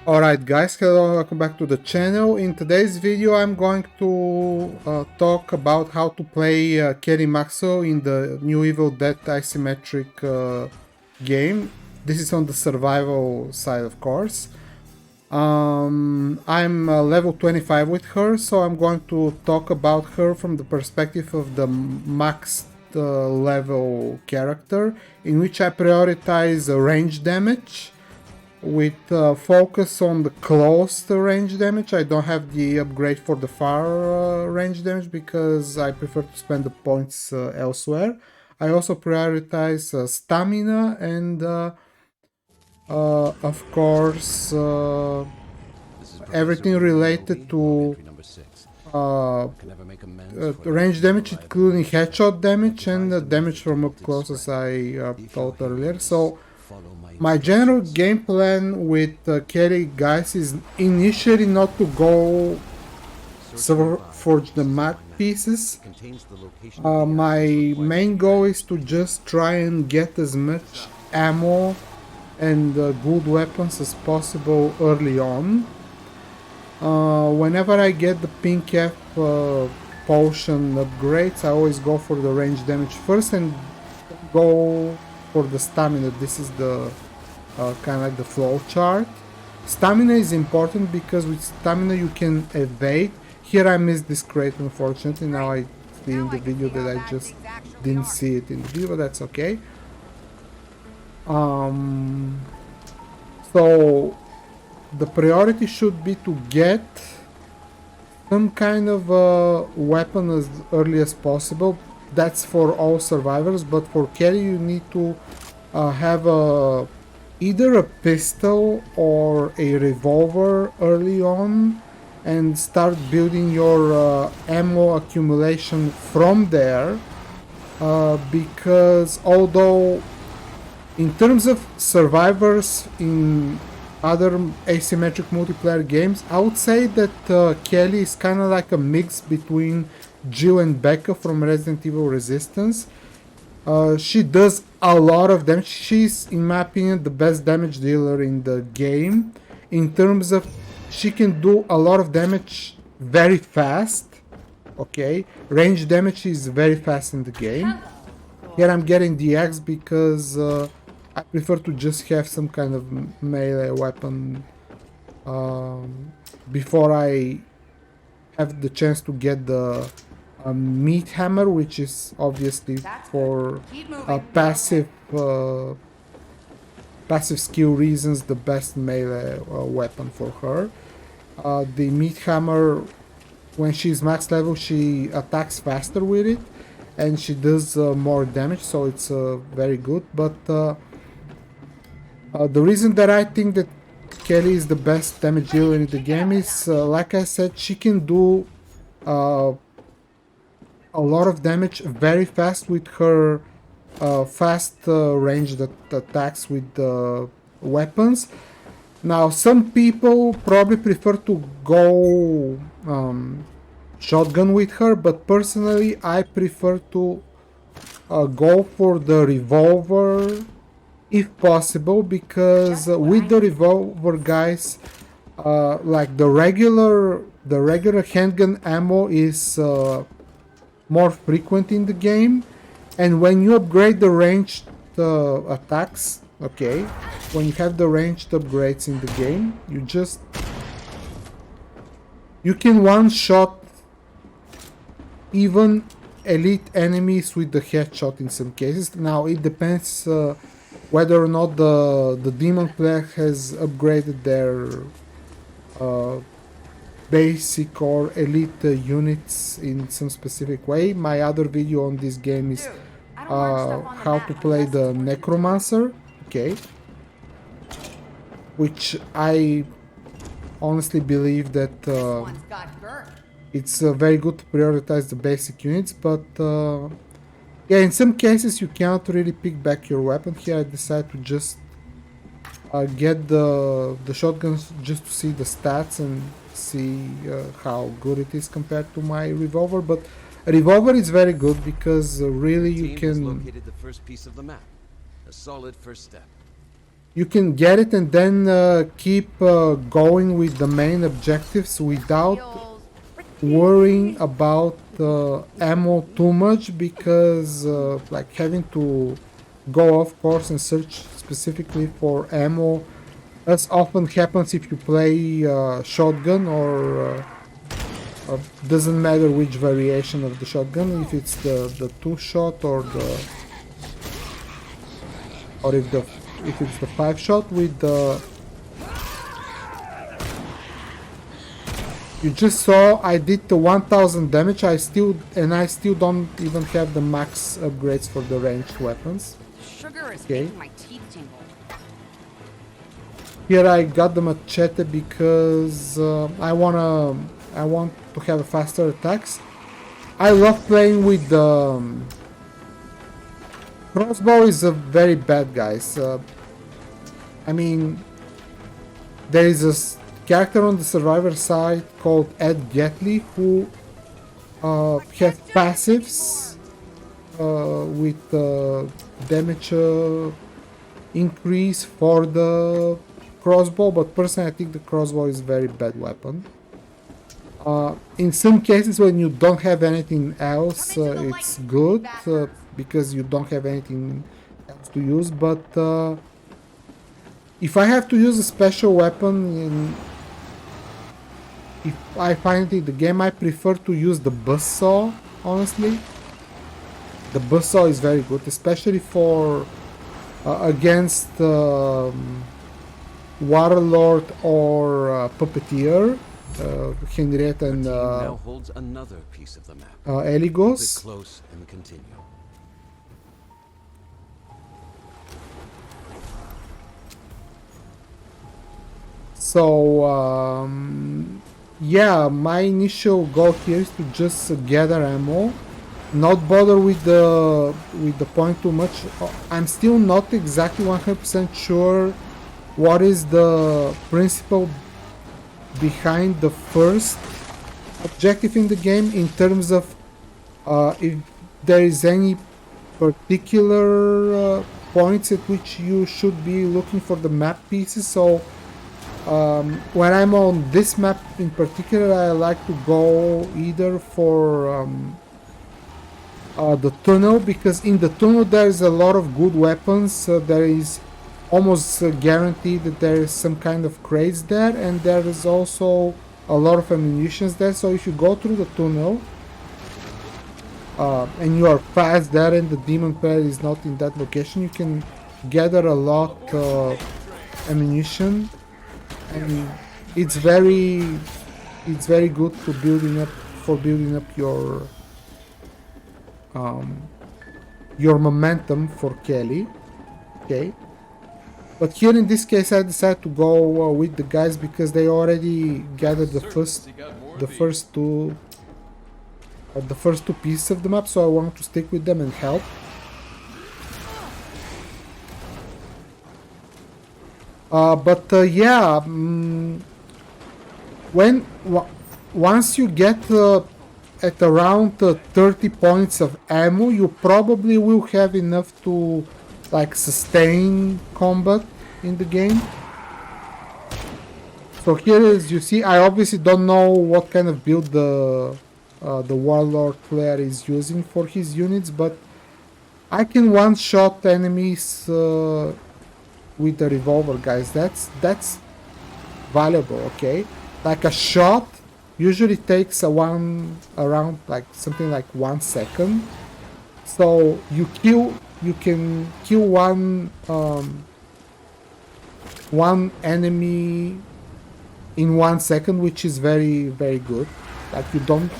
Alright guys, hello, welcome back to the channel. In today's video I'm going to talk about how to play Kerry Maxwell in the New Evil Dead isometric game. This is on the survival side, of course. I'm level 25 with her, so I'm going to talk about her from the perspective of the max level character, in which I prioritize range damage with focus on the close range damage. I don't have the upgrade for the far range damage because I prefer to spend the points elsewhere. I also prioritize stamina and of course everything related to range damage, including headshot damage and damage from up close, as I told earlier. So my general game plan with Kerry, guys, is initially not to go forge the map pieces. My main goal is to just try and get as much ammo and good weapons as possible early on. Whenever I get the pink F potion upgrades, I always go for the range damage first and go for the stamina. This is the kind of like the flow chart. Stamina is important because with stamina you can evade. Here I missed this crate, unfortunately. Now I see in the video that I just didn't see it in the video, but that's okay. So the priority should be to get some kind of weapon as early as possible. That's for all survivors, but for Kerry you need to have either a pistol or a revolver early on and start building your ammo accumulation from there, because although in terms of survivors in other asymmetric multiplayer games, I would say that Kelly is kind of like a mix between Jill and Becca from Resident Evil Resistance. She does a lot of damage. She's, in my opinion, the best damage dealer in the game. In terms of, she can do a lot of damage very fast. Okay, range damage is very fast in the game. Here I'm getting the axe because I prefer to just have some kind of melee weapon before I have the chance to get the meat hammer, which is obviously for passive skill reasons the best melee weapon for her. The meat hammer, when she's max level, she attacks faster with it and she does more damage, so it's very good. But the reason that I think that Kelly is the best damage dealer in the game is, like I said, she can do a lot of damage very fast with her fast ranged attacks with weapons. Now, some people probably prefer to go shotgun with her, but personally I prefer to go for the revolver if possible, because with the revolver, guys, like the regular handgun ammo is more frequent in the game, and when you upgrade the ranged attacks, okay, when you have the ranged upgrades in the game, you can one shot even elite enemies with the headshot in some cases. Now it depends whether or not the demon player has upgraded their basic or elite units in some specific way. My other video on this game is how to play the necromancer, okay, which I honestly believe that it's very good to prioritize the basic units, but yeah, in some cases you cannot really pick back your weapon. Here I decided to just get the shotguns just to see the stats and see how good it is compared to my revolver. But a revolver is very good because really you can located the first piece of the map. A solid first step. you can get it and then keep going with the main objectives without worrying about ammo too much, because like having to go off course and search specifically for ammo, as often happens if you play shotgun, or doesn't matter which variation of the shotgun, if it's the two shot or if it's the 5 shot with the. You just saw I did the 1000 damage. I still don't even have the max upgrades for the ranged weapons. Sugar is Okay. making my teeth tingle. Here I got the machete because I want to have faster attacks. I love playing with the crossbow. Is a very bad, guys. I mean, there is a character on the survivor side called Ed Gatley who has passives with damage increase for the crossbow, but personally I think the crossbow is a very bad weapon. In some cases when you don't have anything else, it's good because you don't have anything else to use, but if I have to use a special weapon, if I find it in the game, I prefer to use the buzzsaw, honestly. The buzzsaw is very good, especially for against Warlord or Puppeteer, Henriette and now holds another piece of the map. Eligos. Close and continue. So yeah, my initial goal here is to just gather ammo, not bother with the point too much. I'm still not exactly 100% sure what is the principle behind the first objective in the game, in terms of if there is any particular points at which you should be looking for the map pieces. So when I'm on this map in particular, I like to go either for the tunnel, because in the tunnel there is a lot of good weapons. There is almost guaranteed that there is some kind of crates there, and there is also a lot of ammunition there. So if you go through the tunnel and you are fast there and the demon player is not in that location, you can gather a lot of ammunition, and it's very good for building up your momentum for Kelly. Okay. But here in this case I decided to go with the guys because they already gathered the first two pieces of the map, so I want to stick with them and help. Yeah, once you get at around 30 points of ammo, you probably will have enough to like sustain combat in the game. So here, as you see, I obviously don't know what kind of build the Warlord player is using for his units, but I can one-shot enemies with the revolver, guys. That's valuable, okay? Like a shot usually takes around like something like 1 second. So you can kill one enemy in 1 second, which is very, very good. Like you don't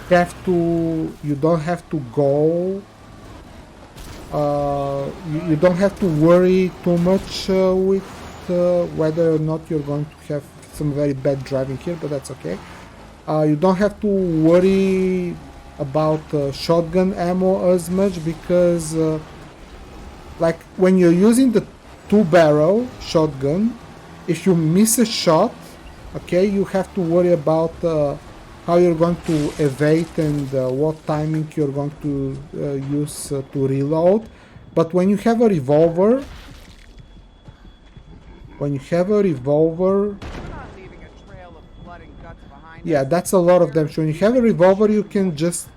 have to go you don't have to worry too much with whether or not you're going to have some very bad driving here, but that's okay. You don't have to worry about shotgun ammo as much, because like when you're using the 2-barrel shotgun, if you miss a shot, okay, you have to worry about how you're going to evade and what timing you're going to use to reload. But when you have a revolver, when you have a revolver, Not leaving a trail of blood and guts behind yeah, us. that's a lot of damage. When you have a revolver, you can just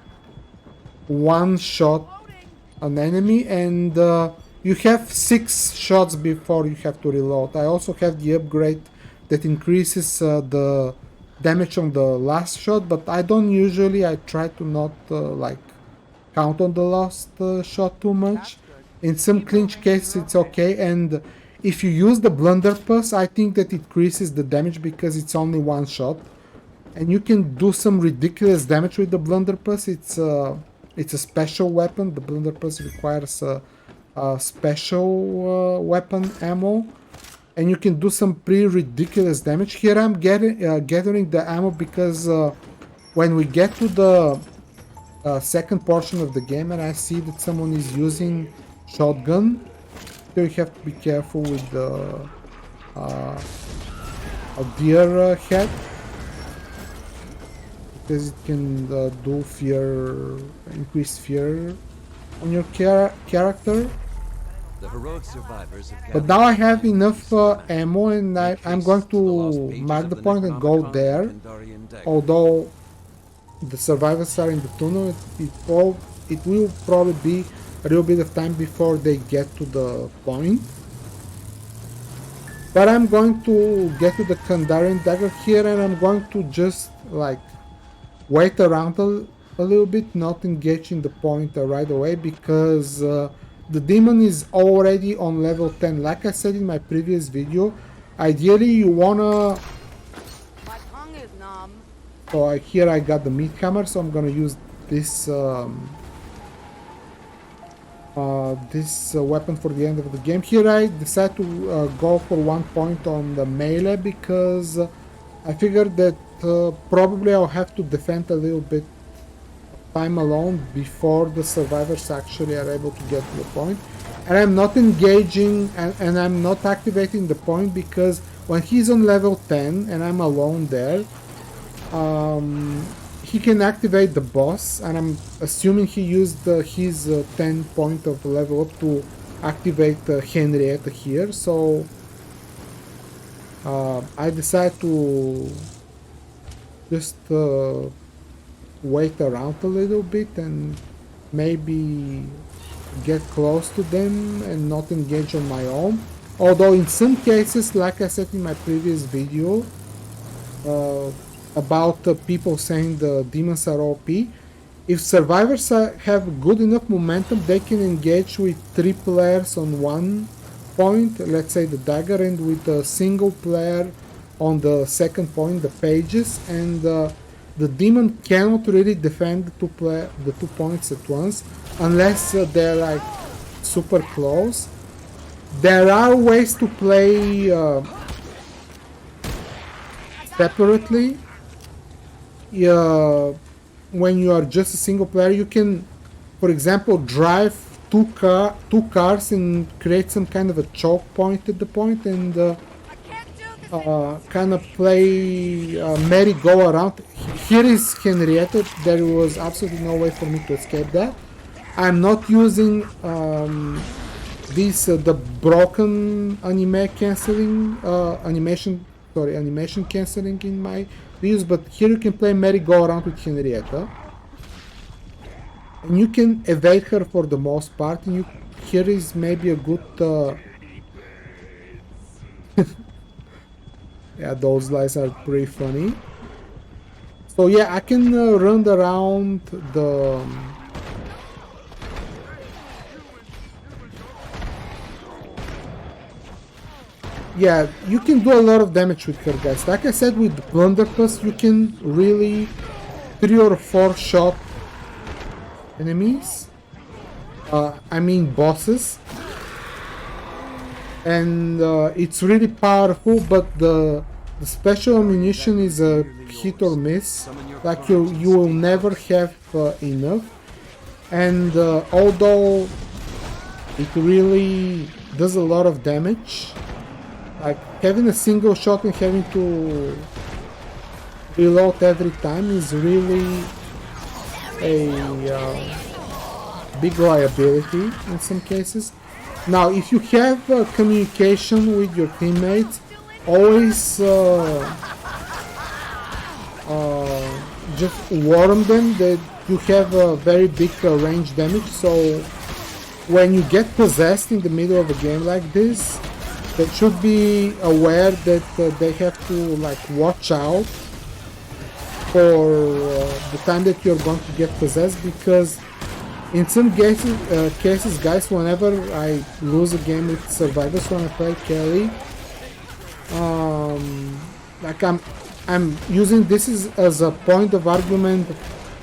one-shot an enemy, and you have 6 shots before you have to reload. I also have the upgrade that increases the damage on the last shot, but I don't usually. I try to not like count on the last shot too much. In some clinch cases, it's okay, and if you use the blunderbuss, I think that it increases the damage because it's only one shot, and you can do some ridiculous damage with the blunderbuss. It's a special weapon. The blunderbuss requires a special weapon ammo, and you can do some pretty ridiculous damage. Here I'm gathering the ammo because when we get to the second portion of the game and I see that someone is using shotgun, so you have to be careful with the a deer head, because it can do increase fear on your character. The heroic survivors have But now I have enough ammo, and I'm going to mark the point and go there. Although the survivors are in the tunnel, it will probably be a little bit of time before they get to the point. But I'm going to get to the Kandarian dagger here, and I'm going to just like wait around a little bit, not engage in the point right away, because the demon is already on level 10. Like I said in my previous video, ideally you wanna... My tongue is numb. So here I got the meat hammer, so I'm gonna use this weapon for the end of the game. Here I decided to go for 1 point on the melee because I figured that probably I'll have to defend a little bit time alone before the survivors actually are able to get to the point. And I'm not engaging and I'm not activating the point because when he's on level 10 and I'm alone there, he can activate the boss, and I'm assuming he used his 10 point of level up to activate Henrietta here, so I decided to just wait around a little bit and maybe get close to them and not engage on my own. Although in some cases, like I said in my previous video, about people saying the demons are OP, if survivors have good enough momentum, they can engage with 3 players on 1 point, let's say the dagger, and with a single player on the second point, the pages, and the demon cannot really defend the 2 points at once unless they're like super close. There are ways to play separately. When you are just a single player, you can, for example, drive two cars and create some kind of a choke point at the point, and kind of play merry-go-around. Here is Henrietta. There was absolutely no way for me to escape that. I'm not using the broken animation canceling in my videos, but here you can play merry-go-around with Henrietta, and you can evade her for the most part. And here is maybe a good yeah, those lights are pretty funny. So yeah, I can run around the yeah, you can do a lot of damage with her, guys. Like I said, with Blunderbuss, you can really 3 or 4 shot enemies. I mean bosses. And it's really powerful, but the special ammunition is a hit or miss. Like you will never have enough. And although it really does a lot of damage, like having a single shot and having to reload every time is really a big liability in some cases. Now, if you have communication with your teammates, always just warn them that you have a very big range damage. So when you get possessed in the middle of a game like this, they should be aware that they have to like watch out for the time that you're going to get possessed, because in some cases, guys, whenever I lose a game with survivors when I play Kelly, like I'm using this as a point of argument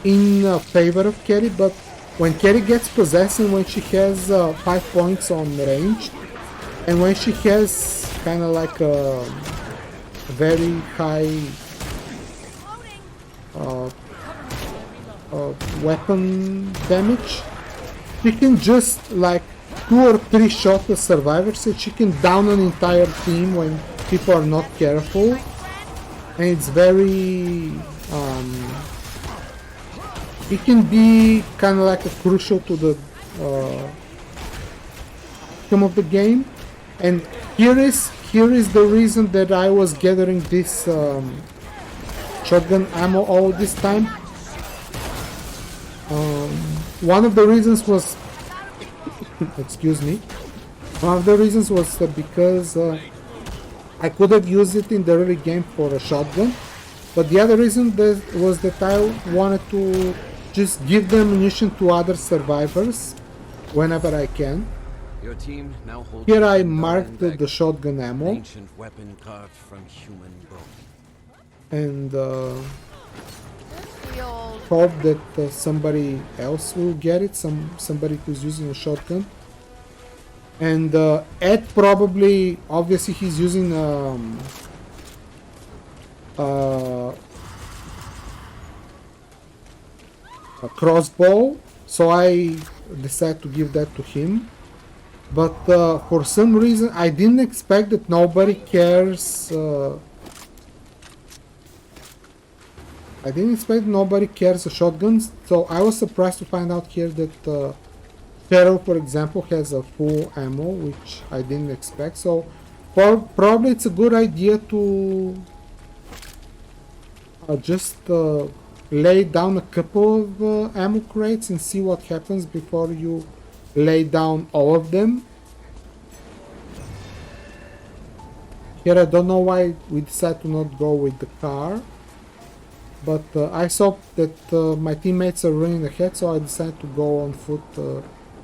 in favor of Kelly, but when Kelly gets possessed and when she has 5 points on range, and when she has kind of like a very high weapon damage, she can just like 2 or 3 shot the survivors, and she can down an entire team when people are not careful, and it's very it can be kind of like a crucial to the outcome of the game. And here is the reason that I was gathering this shotgun ammo all this time. One of the reasons was excuse me, one of the reasons was because I could have used it in the early game for a shotgun, but the other reason was that I wanted to just give the ammunition to other survivors whenever I can. Your team now holds Here I a marked the shotgun ammo, ancient weapon carved from human bone. and The old hope that somebody else will get it, somebody who's using a shotgun. And Ed probably, obviously he's using a crossbow, so I decided to give that to him. But for some reason I didn't expect that nobody cares. I didn't expect nobody cares the shotguns, so I was surprised to find out here that Feral, for example, has a full ammo, which I didn't expect. So probably it's a good idea to just lay down a couple of ammo crates and see what happens before you lay down all of them. Here I don't know why we decided to not go with the car, but I saw that my teammates are running ahead, so I decided to go on foot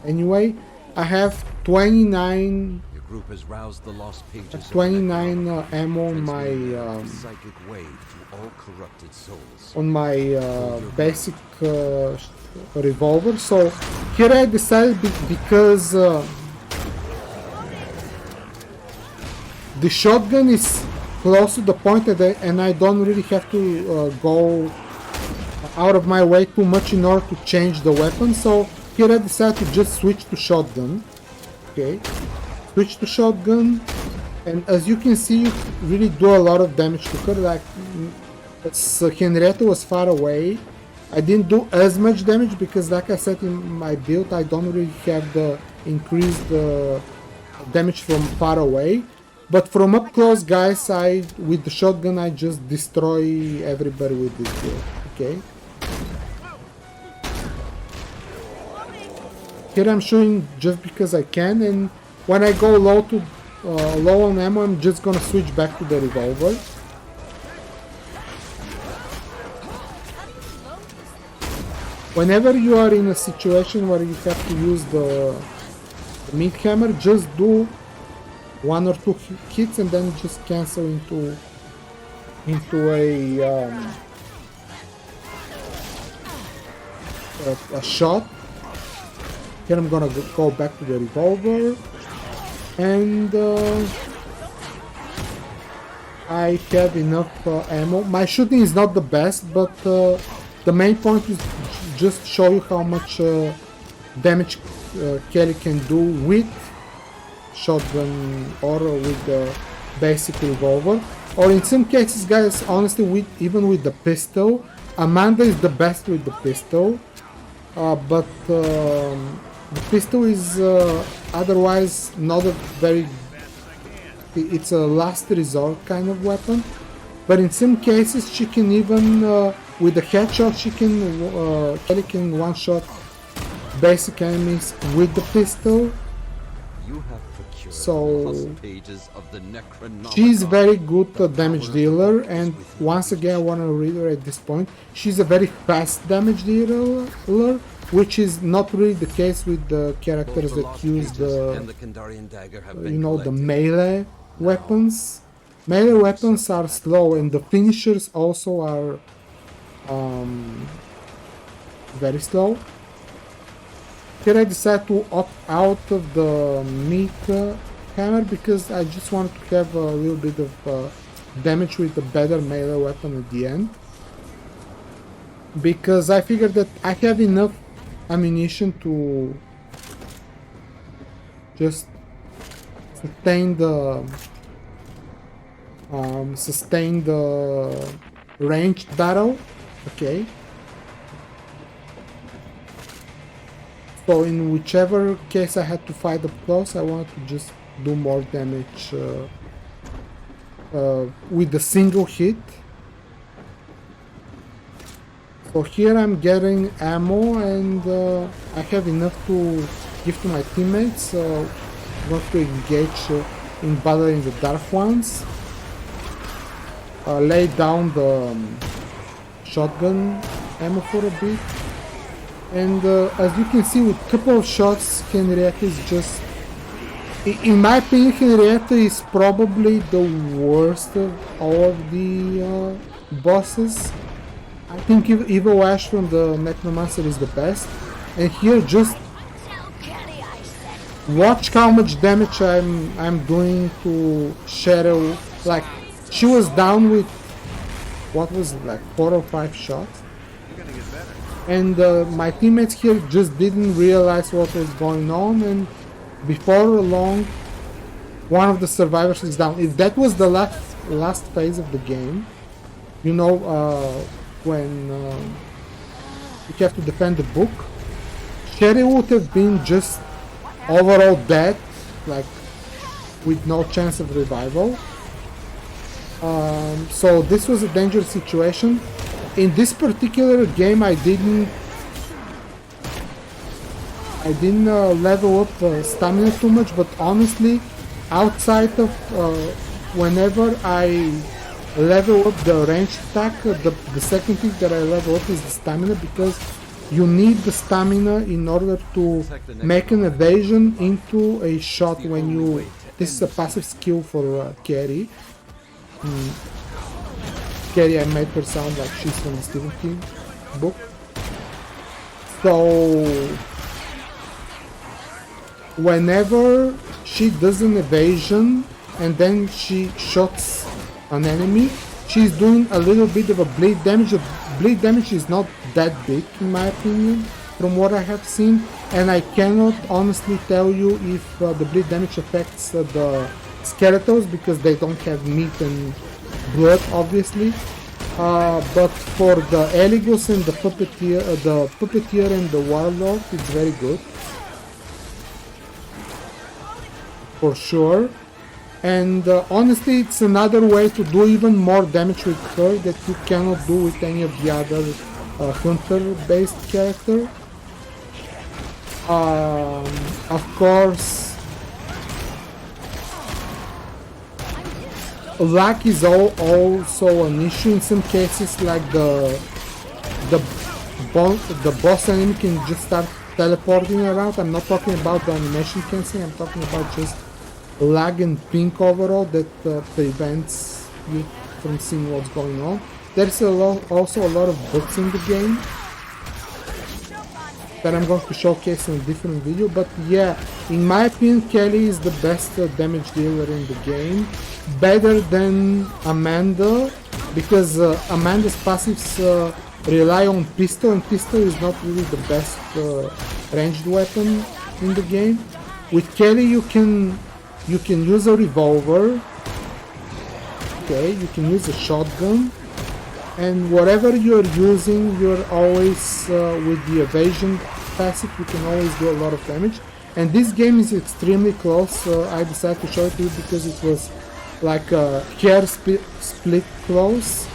anyway. I have 29 Your group has roused the lost pages of 29 ammo on my transmitting a psychic wave to all corrupted souls. basic revolver. So here I decided because the shotgun is close to the point that and I don't really have to go out of my way too much in order to change the weapon. So here I decided to just switch to shotgun. Okay, switch to shotgun, and as you can see, you really do a lot of damage to her. Like, Henrietta was far away. I didn't do as much damage because, like I said, in my build I don't really have the increased damage from far away. But from up close, guys, with the shotgun I just destroy everybody with this build. Okay. Here I'm shooting just because I can, and when I go low on ammo, I'm just gonna switch back to the revolver. Whenever you are in a situation where you have to use the meat hammer, just do 1 or 2 hits and then just cancel into a shot. Here I'm gonna go back to the revolver, and I have enough ammo. My shooting is not the best, but the main point is just show you how much damage Kelly can do with shotgun or with the basic revolver, or in some cases, guys, honestly, even with the pistol. Amanda is the best with the pistol, but The pistol is otherwise not a very... It's a last resort kind of weapon. But in some cases she can even, with a headshot, Kelly can one-shot basic enemies with the pistol. You have procured So the lost pages of the Necronomicon. she's very good damage dealer, and once again I want to reiterate this point, she's a very fast damage dealer, which is not really the case with the characters Both the that lost use pages the, and the Kandarian dagger have you been know, the collected. melee weapons. Melee weapons are slow, and the finishers also are very slow. Here I decided to opt out of the meat hammer because I just wanted to have a little bit of damage with a better melee weapon at the end. Because I figured that I have enough ammunition to just sustain the ranged battle. Okay. So in whichever case I had to fight up close, I wanted to just do more damage with a single hit. So here I'm getting ammo, and I have enough to give to my teammates. I'm going to engage in battling the Dark Ones. Lay down the shotgun ammo for a bit. And as you can see, with a couple of shots, Henrietta is just... In my opinion, Henrietta is probably the worst of all of the bosses. I think Evil Ash from the Necromancer is the best. And here, just watch how much damage I'm doing to Shadow. Like, she was down with, what was it, like 4 or 5 shots? And my teammates here just didn't realize what was going on, and before long one of the survivors is down. If that was the last phase of the game, you know, when you have to defend the book, Sherry would have been just overall dead, like with no chance of revival. So this was a dangerous situation. In this particular game, I didn't level up stamina too much, but honestly, outside of whenever I level up the ranged attack, the second thing that I level up is the stamina, because you need the stamina in order to make an evasion into a shot when you... This is a passive skill for Carrie. Carrie, I made her sound like she's from the Stephen King book. So whenever she does an evasion and then she shoots an enemy, she's doing a little bit of a bleed damage. The bleed damage is not that big in my opinion from what I have seen, and I cannot honestly tell you if the bleed damage affects the skeletons because they don't have meat and blood, obviously. But for the Eligos and the puppeteer and the warlord, it's very good, for sure. And honestly, it's another way to do even more damage with her that you cannot do with any of the other hunter-based character. Of course, luck is also an issue in some cases. Like the boss enemy can just start teleporting around. I'm not talking about the animation canceling, I'm talking about just lag and ping overall that prevents you from seeing what's going on. There's also a lot of bugs in the game that I'm going to showcase in a different video, but yeah, in my opinion, Kelly is the best damage dealer in the game, better than Amanda, because Amanda's passives rely on pistol, and pistol is not really the best ranged weapon in the game. With Kelly, you can use a revolver, okay, you can use a shotgun, and whatever you're using, you're always with the evasion passive, you can always do a lot of damage. And this game is extremely close. I decided to show it to you because it was like a hair split close.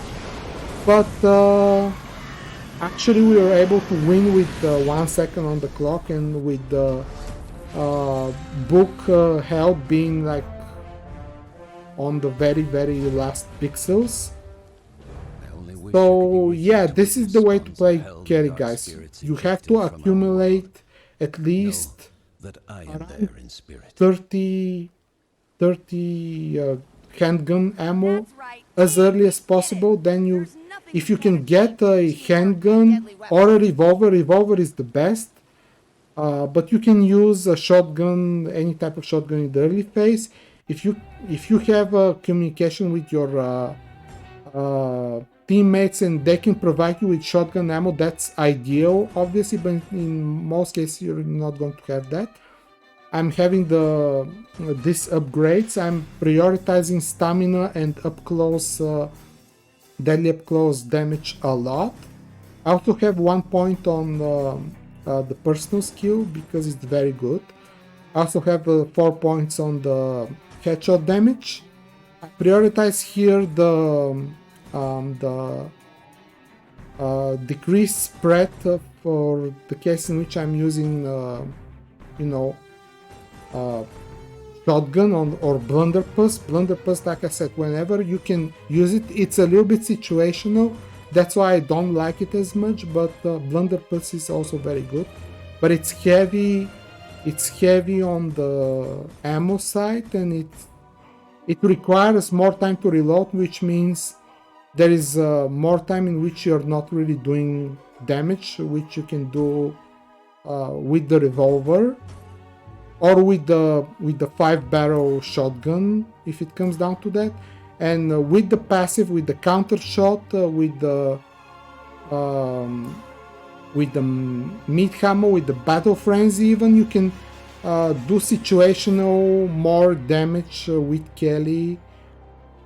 But actually we were able to win with 1 second on the clock, and with the book help being like on the very last pixels. I only wish I could be So with you yeah, to this is witness the way to storms of play hell that carry, our guys. spirits You have ejected to from our accumulate at world. least Know that I am around there in spirit. 30 handgun ammo That's right. as early as We did possible. it. Then There's nothing if you that can get achieve a teamwork and handgun deadly or a weapons. revolver is the best. But you can use a shotgun, any type of shotgun in the early phase. If you have communication with your teammates and they can provide you with shotgun ammo, that's ideal, obviously. But in most cases, you're not going to have that. I'm having these upgrades. I'm prioritizing stamina and up close, deadly up close damage a lot. I also have 1 point on the personal skill because it's very good. I also have 4 points on the headshot damage. I prioritize here the decreased spread for the case in which I'm using, you know, shotgun or blunderbuss. Blunderbuss, like I said, whenever you can use it, it's a little bit situational. That's why I don't like it as much. But blunderbuss is also very good. But it's heavy. It's heavy on the ammo side, and it requires more time to reload, which means there is more time in which you're not really doing damage, which you can do with the revolver or with the 5-barrel shotgun if it comes down to that. And with the passive, with the counter shot, with the meat ammo, with the battle frenzy, even you can do situational more damage with Kelly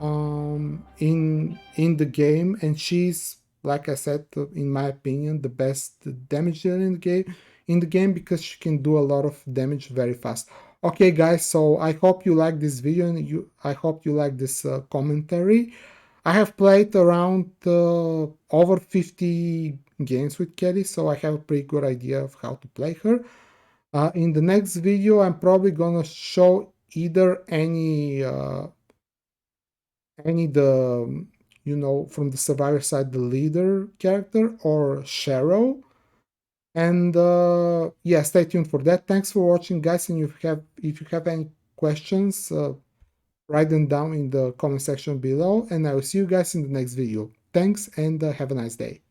in the game. And she's, like I said, in my opinion, the best damage dealer in the game because she can do a lot of damage very fast. Okay, guys, so I hope you like this video, and I hope you like this commentary. I have played around over 50 games with Kelly, so I have a pretty good idea of how to play her. In the next video, I'm probably gonna show either any the from the survivor side, the leader character, or Cheryl. And yeah, stay tuned for that. Thanks for watching, guys. And if you have any questions, write them down in the comment section below, and I will see you guys in the next video. Thanks, and have a nice day.